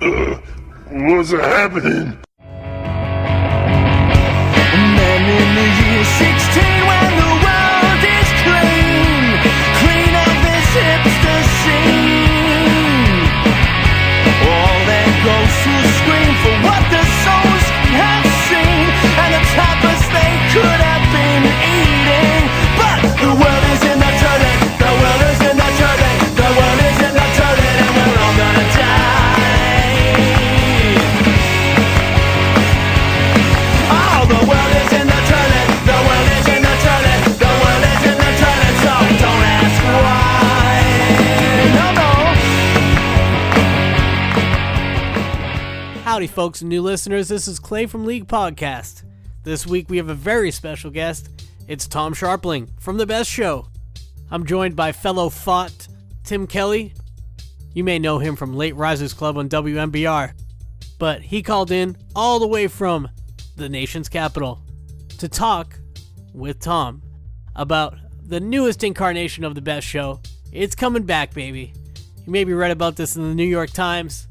What's happening? Man in the year 16 when the world is clean, clean of this hipster scene. All that goes to scream for what the souls have seen and the tapas they could have been eating. But the world is in the toilet, the world is in the toilet, the world is in the toilet, and we're all gonna die. Oh, the world is in the toilet, the world is in the toilet, the world is in the toilet, so don't ask why. No, no. Howdy, folks and new listeners. This is Clay from LeaguePodcast. This week we have a very special guest. It's Tom Scharpling from The Best Show. I'm joined by fellow FOT Tim Kelly. You may know him from Late Risers Club on WMBR, but he called in all the way from the nation's capital to talk with Tom about the newest incarnation of The Best Show. It's coming back, baby. You maybe read about this in the New York Times,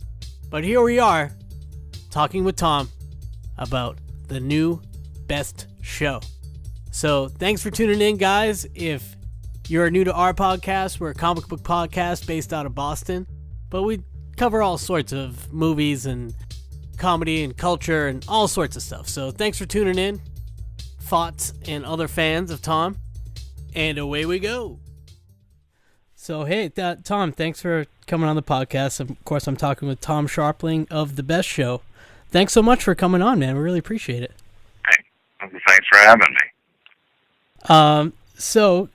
but here we are talking with Tom about the new Best Show. So thanks for tuning in, guys. If you're new to our podcast, we're a comic book podcast based out of Boston, but we cover all sorts of movies and comedy and culture and all sorts of stuff. So thanks for tuning in, FOTs and other fans of Tom, and away we go. So hey, Tom, thanks for coming on the podcast. Of course, I'm talking with Tom Scharpling of The Best Show. Thanks so much for coming on, man. We really appreciate it. Hey, thanks for having me. So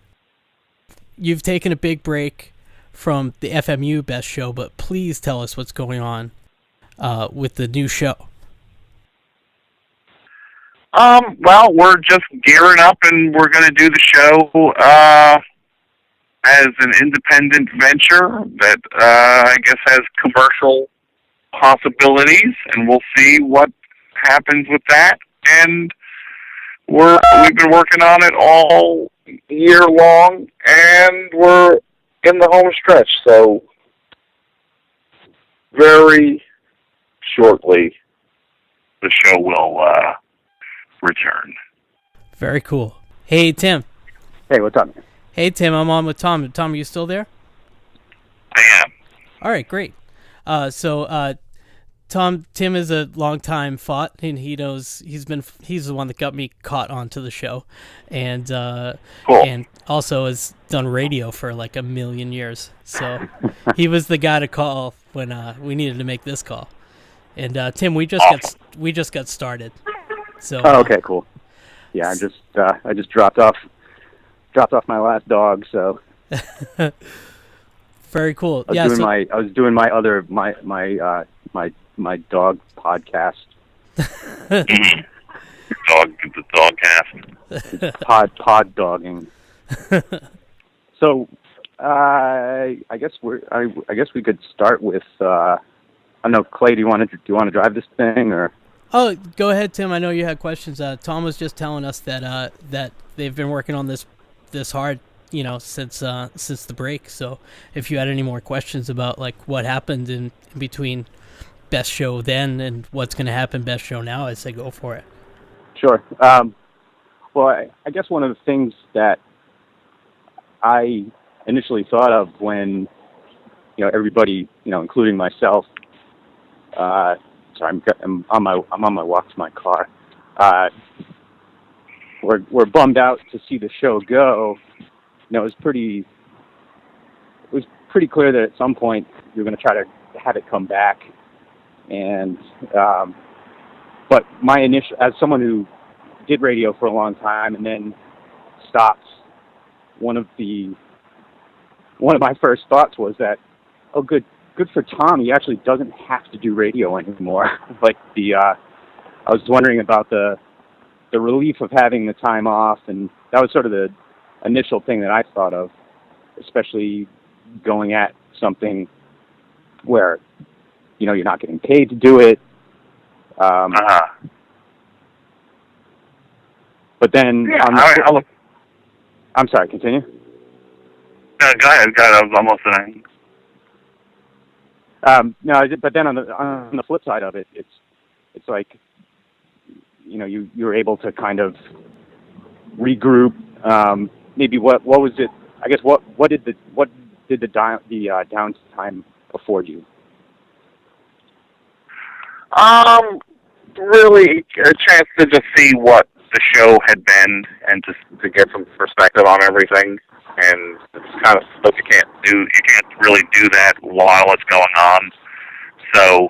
you've taken a big break from the FMU Best Show, but please tell us what's going on with the new show. Well, we're just gearing up, and we're going to do the show as an independent venture that I guess has commercial possibilities, and we'll see what happens with that. And we've been working on it all year long, and we're in the home stretch. So very shortly, the show will return. Very cool. Hey, Tim. Hey, what's up? Hey, Tim. I'm on with Tom. Tom, are you still there? I am. All right, great. Tim is a longtime FOT, and he knows he's the one that got me caught onto the show, and cool. And also has done radio for like a million years. So he was the guy to call when we needed to make this call. And Tim, we just got started. So okay, cool. Yeah, I just dropped off my last dog, so very cool. I was doing my other dog podcast. The dogcast. Pod dogging. So I guess we could start with I don't know, Clay, do you want to drive this thing, or? Oh, go ahead, Tim. I know you had questions. Tom was just telling us that that they've been working on this hard, since the break. So if you had any more questions about like what happened in between Best Show then and what's going to happen Best Show now, I'd say go for it. Sure. Well, I guess one of the things that I initially thought of when everybody, including myself. Sorry, I'm on my walk to my car. We're bummed out to see the show go. It was pretty clear that at some point we were going to try to have it come back. And but my initial, as someone who did radio for a long time and then stopped, one of my first thoughts was that, oh, good for Tom. He actually doesn't have to do radio anymore. I was wondering about the relief of having the time off, and that was sort of the initial thing that I thought of, especially going at something where, you're not getting paid to do it. But then, I'm sorry, continue. Go ahead. I was almost done. No, but then on the flip side of it, it's like, you know, you're able to kind of regroup. Maybe what was it? I guess what did the downtime afford you? Really a chance to just see what the show had been and just to get some perspective on everything. And it's kind of stuff you can't really do that while it's going on. So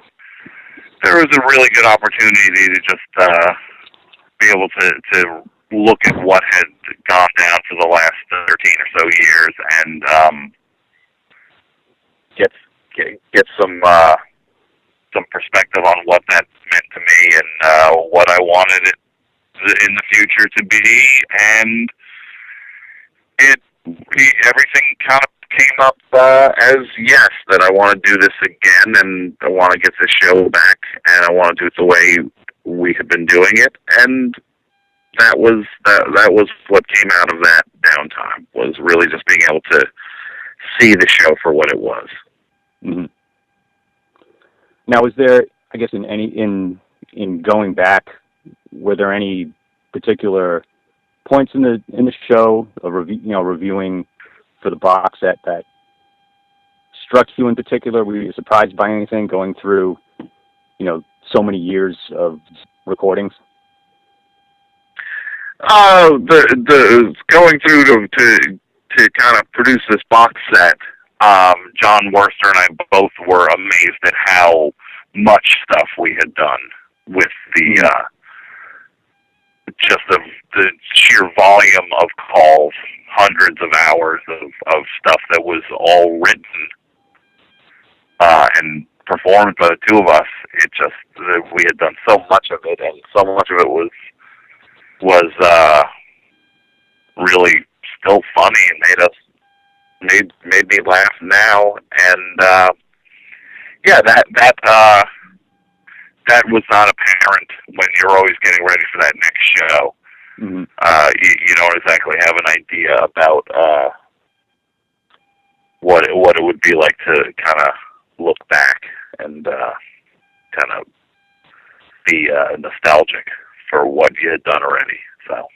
there was a really good opportunity to just be able to look at what had gone down for the last 13 or so years and get some perspective on what that meant to me and what I wanted it in the future to be. And everything kind of came up as yes, that I want to do this again, and I want to get this show back, and I want to do it the way we had been doing it. And that was what came out of that downtime, was really just being able to see the show for what it was. Mm-hmm. Now, was there, I guess, in going back, were there any particular points in the show of reviewing for the box set that struck you in particular? Were you surprised by anything going through, so many years of recordings? The going through to kind of produce this box set, John Worster and I both were amazed at how much stuff we had done with the just the sheer volume of calls, hundreds of hours of stuff that was all written and performed by the two of us. It just, we had done so much of it, and so much of it was really still funny and made me laugh now. And that was not apparent when you're always getting ready for that next show. Mm-hmm. You don't exactly have an idea about what it would be like to kind of look back and kind of be nostalgic for what you had done already. So,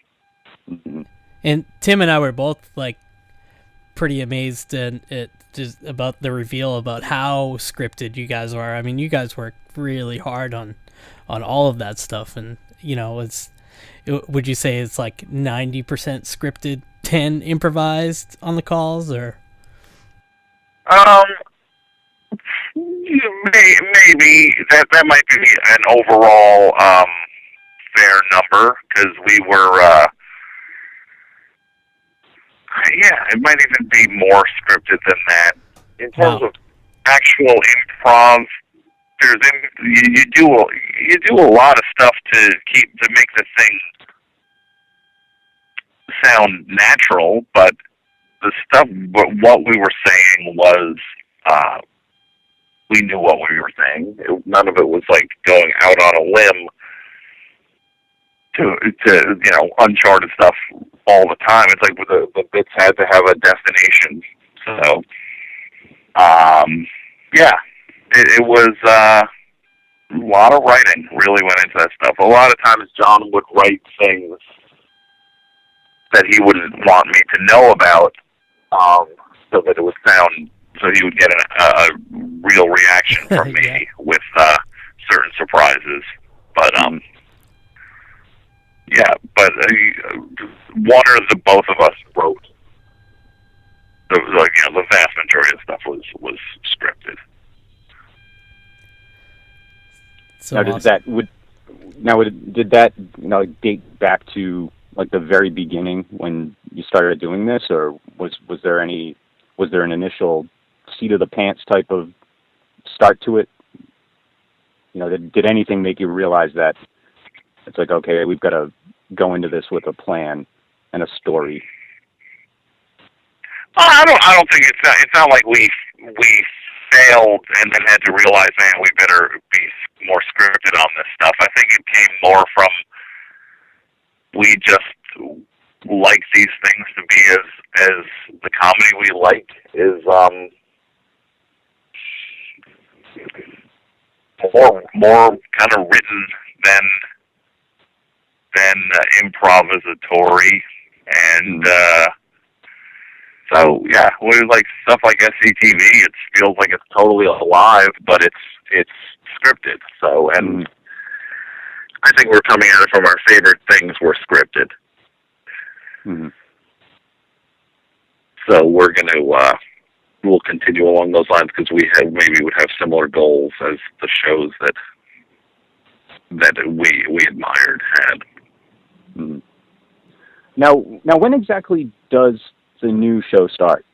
mm-hmm. And Tim and I were both pretty amazed just about the reveal about how scripted you guys are. I mean, you guys worked really hard on all of that stuff, and would you say it's like 90% scripted, 10 improvised on the calls, or? Maybe that might be an overall fair number, because we were. It might even be more scripted than that. In terms of actual improv, you do a lot of stuff to make the thing sound natural, but the stuff, what we were saying was, we knew what we were saying. None of it was like going out on a limb to uncharted stuff all the time. It's like the bits had to have a destination. So, it was a lot of writing really went into that stuff. A lot of times John would write things that he wouldn't want me to know about, so that it would sound, so he would get a real reaction from me with certain surprises. But one or the both of us wrote. The vast majority of stuff was scripted. So now, awesome. did that date back to like the very beginning when you started doing this, or was there an initial seat of the pants type of start to it? Did anything make you realize that it's like, okay, we've got to go into this with a plan and a story? I don't think it's not like we failed and then had to realize, man, we better be more scripted on this stuff. I think it came more from, we just like these things to be as the comedy we like is more kind of written than improvisatory, and so yeah, with like stuff like SCTV, it feels like it's totally alive, but it's scripted. So, and I think we're coming at it from our favorite things were scripted. Mm-hmm. So we're going to we'll continue along those lines because we would have similar goals as the shows that we admired had. Mm-hmm. Now, when exactly does the new show start?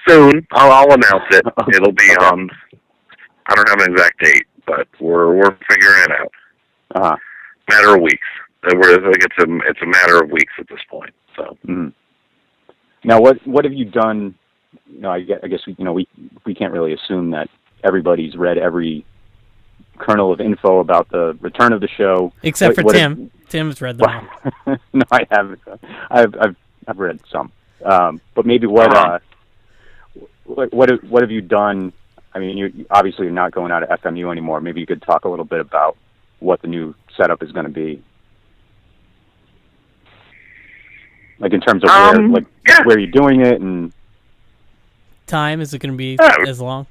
Soon. I'll announce it. It'll be Okay. on. I don't have an exact date, but we're figuring it out. Uh-huh. Matter of weeks. I think it's a matter of weeks at this point. So. Mm-hmm. Now, what have you done? You know, I guess we can't really assume that everybody's read every kernel of info about the return of the show, except for Tim. Tim's read them all. No, I haven't. I've read some, but maybe what have you done? I mean, you obviously you're not going out of FMU anymore. Maybe you could talk a little bit about what the new setup is going to be, like in terms of where you're doing it and time. Is it going to be as long?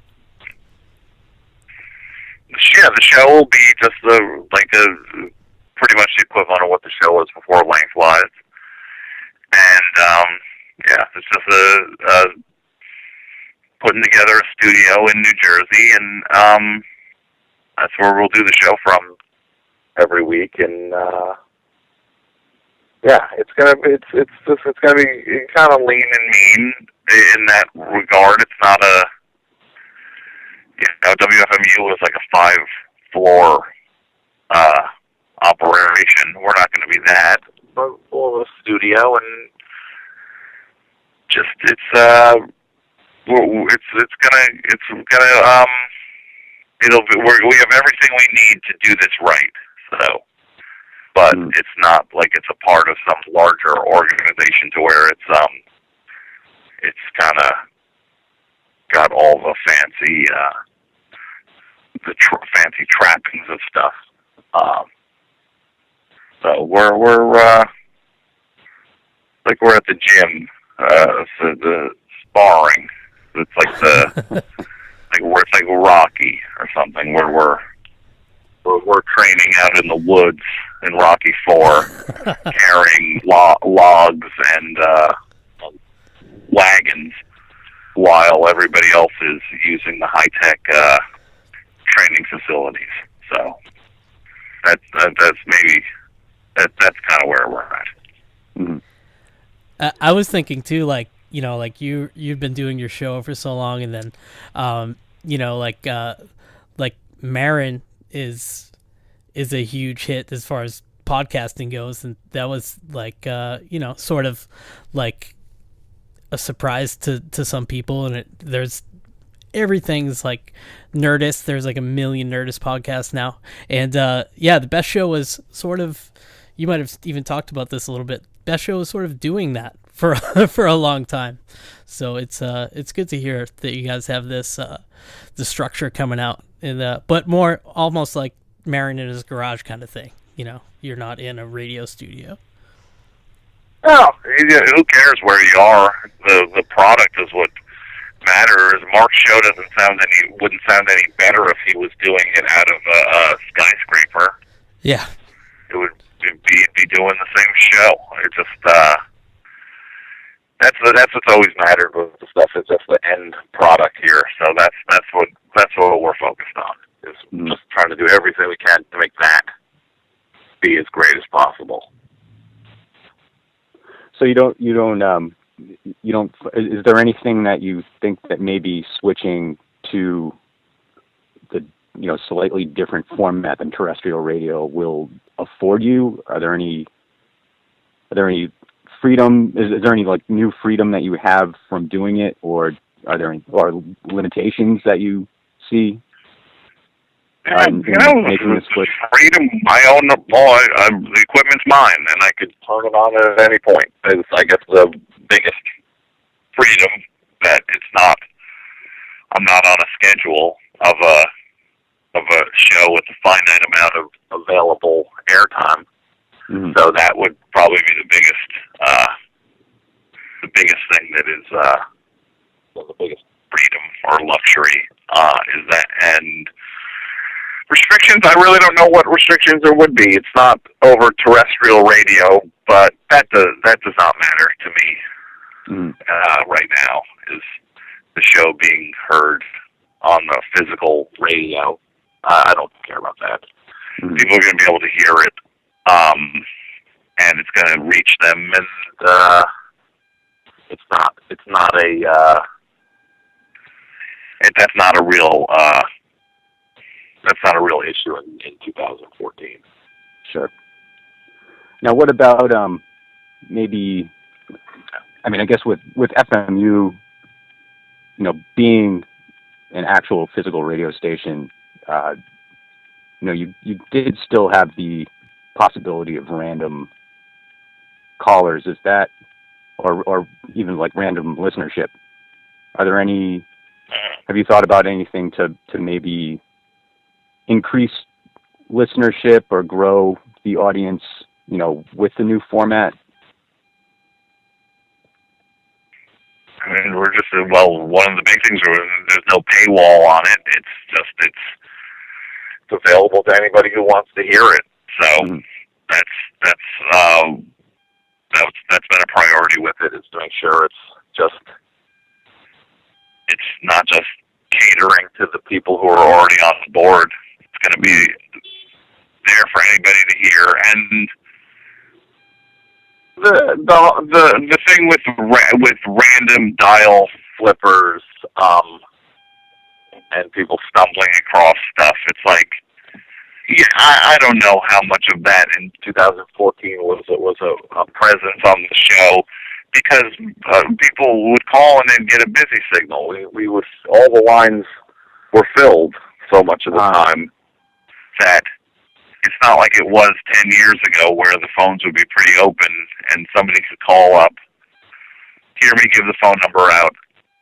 Yeah, the show will be just pretty much the equivalent of what the show was before, lengthwise. And it's just putting together a studio in New Jersey, and that's where we'll do the show from every week. And it's gonna be kind of lean and mean in that regard. It's not a WFMU was like a 5-floor operation. We're not going to be that, but we'll have a studio, and just we have everything we need to do this right. So, but it's not like it's a part of some larger organization to where it's kind of got all the fancy fancy trappings of stuff. So we're like we're at the gym, so the sparring. It's like it's like Rocky or something, where we're training out in the woods in Rocky IV, carrying logs and wagons, while everybody else is using the high-tech training facilities. So that's kind of where we're at. Mm-hmm. I was thinking too, like you've been doing your show for so long, and then like Marin is a huge hit as far as podcasting goes, and that was like sort of like a surprise to some people, and there's everything's like Nerdist. There's like a million Nerdist podcasts now, and the Best Show was sort of, you might have even talked about this a little bit. Best Show was sort of doing that for a long time, so it's good to hear that you guys have this the structure coming out, and but more almost like Marin in his garage kind of thing. You're not in a radio studio. Oh, who cares where you are? The product is what matters. Mark's show wouldn't sound any better if he was doing it out of a skyscraper. Yeah, it'd be doing the same show. It just that's what's always mattered with the stuff. It's just the end product here. So that's what we're focused on. Is just trying to do everything we can to make that be as great as possible. So you don't. Is there anything that you think that maybe switching to the slightly different format than terrestrial radio will afford you? Are there any freedom? Is there any like new freedom that you have from doing it, or are there any limitations that you see? Making the switch? Freedom. I own the equipment's mine, and I could turn it on at any point. It's, I guess, the biggest freedom that I'm not on a schedule of a show with a finite amount of available airtime. Mm-hmm. So that would probably be the biggest thing that is the biggest freedom or luxury is that. And restrictions, I really don't know what restrictions there would be. It's not over terrestrial radio, but that does not matter to me right now. Is the show being heard on the physical radio? I don't care about that. Mm-hmm. People are going to be able to hear it, and it's going to reach them. And that's not a real issue in 2014. Sure. Now, what about maybe? I mean, I guess with FMU, being an actual physical radio station, you did still have the possibility of random callers. Is that, or even like random listenership? Are there any? Have you thought about anything to maybe increase listenership or grow the audience, with the new format? I mean, one of the big things is there's no paywall on it. It's available to anybody who wants to hear it. So that's been a priority with it, is to make sure it's not just catering to the people who are already on the board. It's going to be there for anybody to hear. And the thing with random dial flippers and people stumbling across stuff, it's like, I don't know how much of that in 2014 was a presence on the show, because people would call and then get a busy signal. We would, all the lines were filled so much of the time that it's not like it was 10 years ago where the phones would be pretty open and somebody could call up, hear me give the phone number out,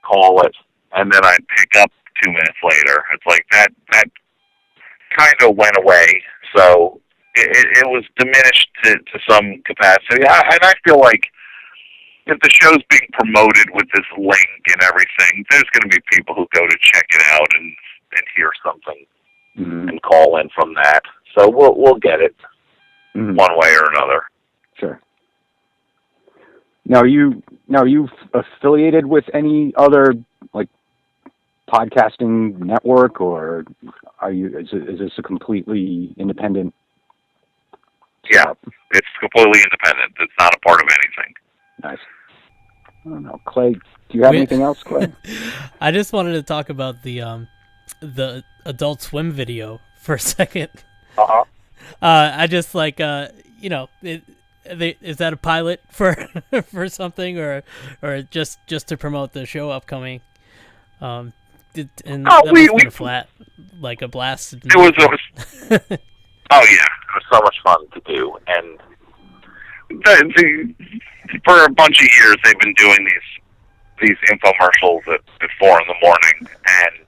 call it, and then I'd pick up 2 minutes later. It's like that kind of went away. So it was diminished to some capacity. And I feel like if the show's being promoted with this link and everything, there's going to be people who go to check it out and hear something and call in from that. So we'll get it one way or another. Sure. Now, are you affiliated with any other like podcasting network, or is this a completely independent? Yeah, it's completely independent. It's not a part of anything. Nice. I don't know, Clay. Do you have anything else, Clay? I just wanted to talk about the Adult Swim video for a second. Uh-huh. I just like is that a pilot for for something, or just to promote the show upcoming? That was flat, like a blast. It was oh yeah, it was so much fun to do, and for a bunch of years they've been doing these infomercials at 4 in the morning, and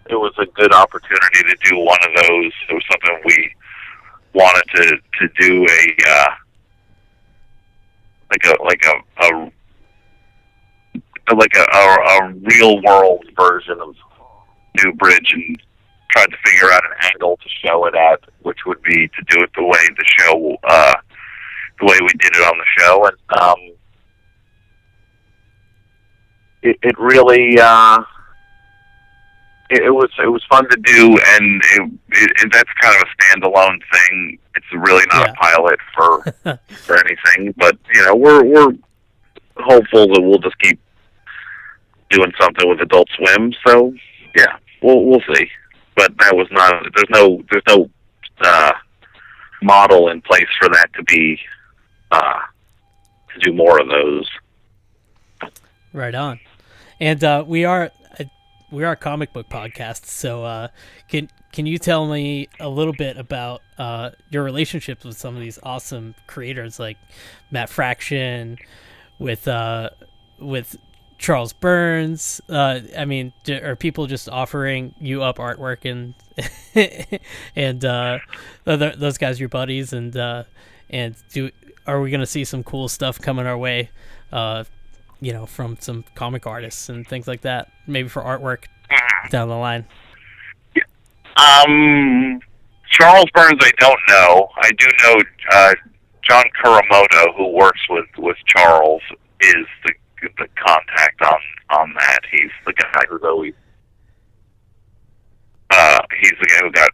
it was a good opportunity to do one of those. It was something we wanted to do a real world version of Newbridge, and tried to figure out an angle to show it at, which would be to do it the way we did it on the show, and it really it was fun to do, and that's kind of a standalone thing. It's really not a pilot for anything, but we're hopeful that we'll just keep doing something with Adult Swim. So yeah, we'll see. But that was not. There's no model in place for that to be to do more of those. Right on. And we are a comic book podcast, so can you tell me a little bit about your relationships with some of these awesome creators like Matt Fraction, with Charles Burns. I mean, are people just offering you up artwork and and those guys your buddies and are we gonna see some cool stuff coming our way? From some comic artists and things like that, maybe for artwork down the line. Charles Burns, I don't know. I do know John Kuramoto, who works with Charles, is the contact on that. He's the guy who's always he's the guy who got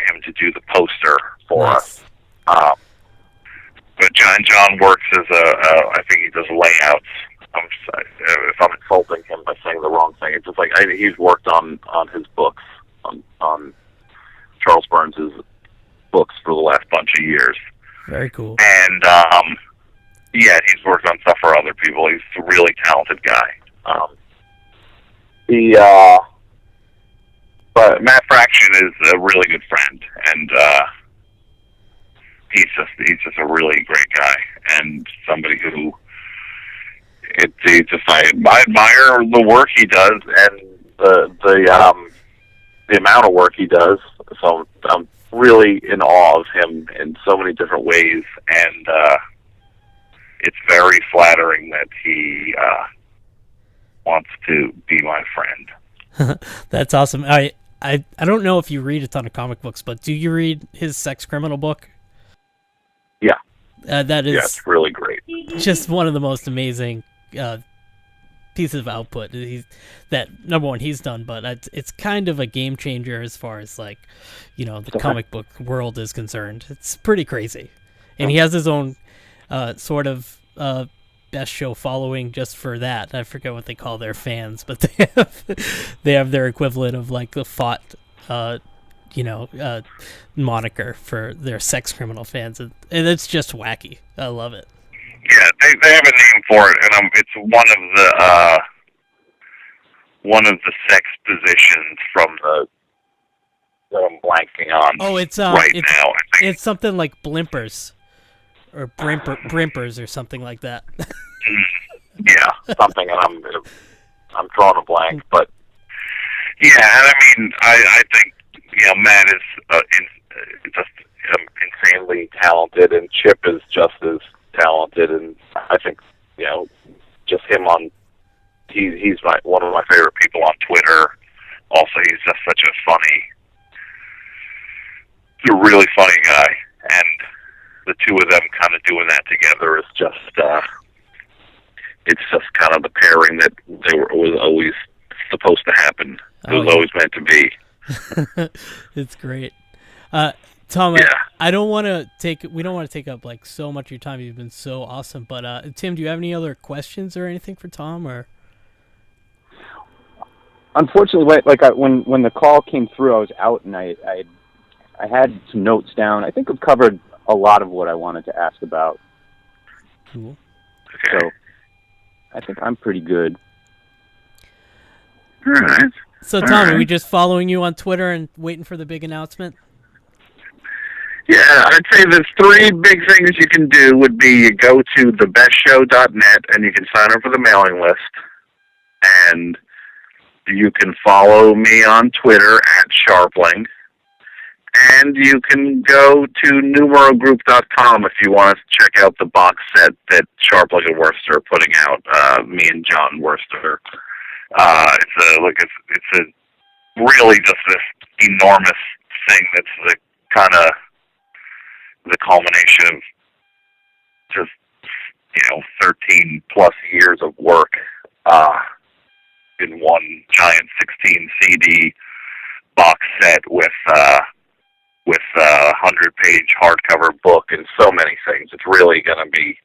him to do the poster for us. But John works as I think he does layouts. If I'm insulting him by saying the wrong thing, it's just like he's worked on his books, on Charles Burns' books for the last bunch of years. Very cool. And he's worked on stuff for other people. He's a really talented guy. But Matt Fraction is a really good friend, and he's just a really great guy, and somebody who I admire the work he does and the amount of work he does. So I'm really in awe of him in so many different ways, and it's very flattering that he wants to be my friend. That's awesome. I don't know if you read a ton of comic books, but do you read his Sex Criminal book? Yeah. That is it's really great. Just one of the most amazing pieces of output that number one he's done, but it's kind of a game changer as far as the comic book world is concerned. It's pretty crazy, and he has his own sort of best show following just for that. I forget what they call their fans, but they have their equivalent of the fought moniker for their Sex Criminal fans, and it's just wacky. I love it. Yeah, they have a name for it, and it's one of the sex positions from that I'm blanking on. Oh, it's now. I think it's something like blimpers or brimpers or something like that. Yeah, something, and I'm drawing a blank, but yeah, and I mean, I think Matt is just insanely talented, and Chip is just as talented, and I think just him he's one of my favorite people on Twitter. Also, he's just such a really funny guy, and the two of them kind of doing that together is just it's just kind of the pairing that was always supposed to happen. It was always meant to be. It's great. Tom, yeah. we don't want to take up so much of your time. You've been so awesome. But Tim, do you have any other questions or anything for Tom? Or unfortunately, when the call came through, I was out and I had some notes down. I think I've covered a lot of what I wanted to ask about. Cool. Okay. So I think I'm pretty good. All right. So Tom, are we just following you on Twitter and waiting for the big announcement? Yeah, I'd say there's three big things you can do would be you go to thebestshow.net and you can sign up for the mailing list. And you can follow me on Twitter at Scharpling. And you can go to numerogroup.com if you want to check out the box set that Scharpling and Worcester are putting out, me and John Worcester. It's a really just this enormous thing that's the kind of the culmination of just 13 plus years of work in one giant 16 CD box set with 100-page hardcover book and so many things. It's really going to be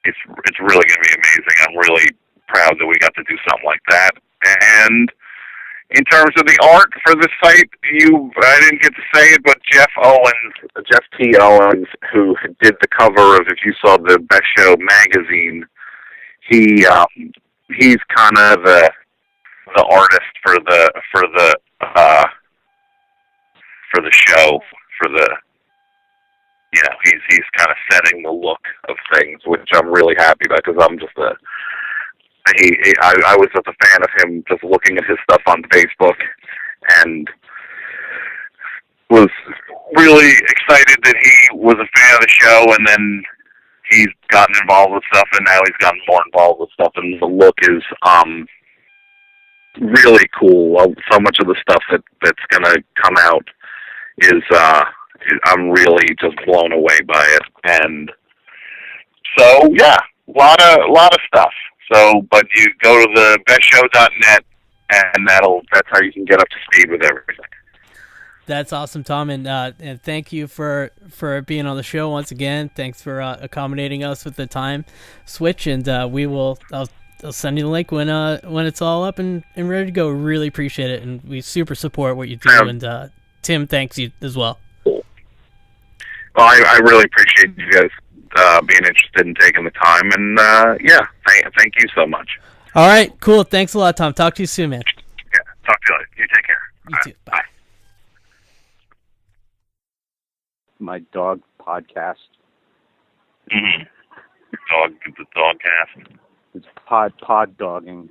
it's really going to be amazing. I'm really proud that we got to do something like that. And in terms of the art for the site, I didn't get to say it, but Jeff T. Owens, who did the cover of, if you saw the Best Show magazine, he's kind of the artist for the show, he's kind of setting the look of things, which I'm really happy about, because I'm just I was just a fan of him, just looking at his stuff on Facebook, and was really excited that he was a fan of the show, and then he's gotten involved with stuff, and now he's gotten more involved with stuff, and the look is really cool. So much of the stuff that's gonna come out is I'm really just blown away by it, and so yeah, a lot of stuff. So, but you go to the bestshow.net, and that's how you can get up to speed with everything. That's awesome, Tom, and thank you for being on the show once again. Thanks for accommodating us with the time switch, and I'll send you the link when it's all up and ready to go. Really appreciate it, and we super support what you do. And Tim, thanks you as well. Cool. Well, I really appreciate you guys being interested in taking the time, and thank you so much. All right, cool. Thanks a lot, Tom. Talk to you soon, man. Yeah, talk to you later. You take care. You too. Bye. My dog podcast. Mm-hmm. The dogcast. It's pod dogging.